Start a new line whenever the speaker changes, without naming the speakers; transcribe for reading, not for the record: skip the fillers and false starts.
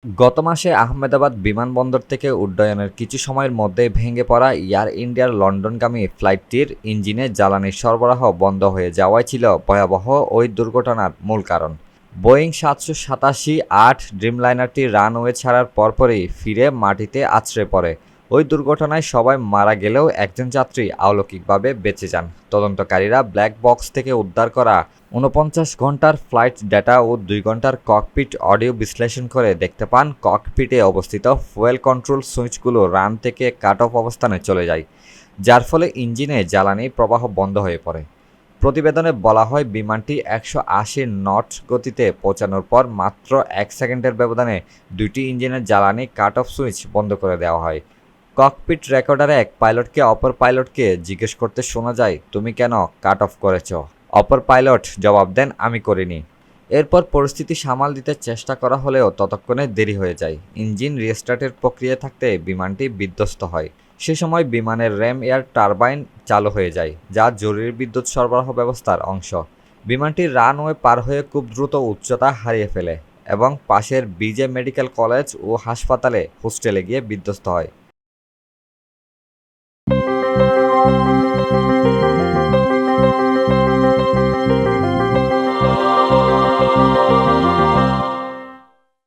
গত মাসে আহমেদাবাদ বিমানবন্দর থেকে উড্ডয়নের কিছু সময়ের মধ্যে ভেঙে পড়া এয়ার ইন্ডিয়ার লন্ডনগামী ফ্লাইটটির ইঞ্জিনে জ্বালানির সরবরাহ বন্ধ হয়ে যাওয়াই ছিল ভয়াবহ ওই দুর্ঘটনার মূল কারণ। বোয়িং 787-8 ড্রিমলাইনারটি রানওয়ে ছাড়ার পরপরই ফিরে মাটিতে আছড়ে পড়ে। ওই দুর্ঘটনায় সবাই মারা গেলেও একজন যাত্রী অলৌকিকভাবে বেঁচে যান। তদন্তকারীরা ব্ল্যাক বক্স থেকে উদ্ধার করা ৪৯ ঘন্টার ফ্লাইট ডেটা ও ২ ঘন্টার ককপিট অডিও বিশ্লেষণ করে দেখতে পান ককপিটে অবস্থিত ফুয়েল কন্ট্রোল সুইচগুলো রান থেকে কাট অফ অবস্থানে চলে যায়, যার ফলে ইঞ্জিনে জ্বালানি প্রবাহ বন্ধ হয়ে পড়ে। প্রতিবেদনে বলা হয়, বিমানটি ১৮০ নট গতিতে পৌঁছানোর পর মাত্র ১ সেকেন্ডের ব্যবধানে দুইটি ইঞ্জিনের জ্বালানি কাট অফ সুইচ বন্ধ করে দেওয়া হয়। ককপিট রেকর্ডারে এক পাইলটকে অপর পাইলটকে জিজ্ঞেস করতে শোনা যায়, তুমি কেন কাট অফ করেছ? অপর পাইলট জবাব দেন, আমি করিনি। এরপর পরিস্থিতি সামাল দিতে চেষ্টা করা হলেও ততক্ষণে দেরি হয়ে যায়। ইঞ্জিন রিস্টার্টের প্রক্রিয়া থাকতে বিমানটি বিধ্বস্ত হয়। সে সময় বিমানের র্যাম এয়ার টারবাইন চালু হয়ে যায়, যা জরুরি বিদ্যুৎ সরবরাহ ব্যবস্থার অংশ। বিমানটি রানওয়ে পার হয়ে খুব দ্রুত উচ্চতা হারিয়ে ফেলে এবং পাশের বিজে মেডিকেল কলেজ ও হাসপাতালে হোস্টেলে গিয়ে বিধ্বস্ত হয়।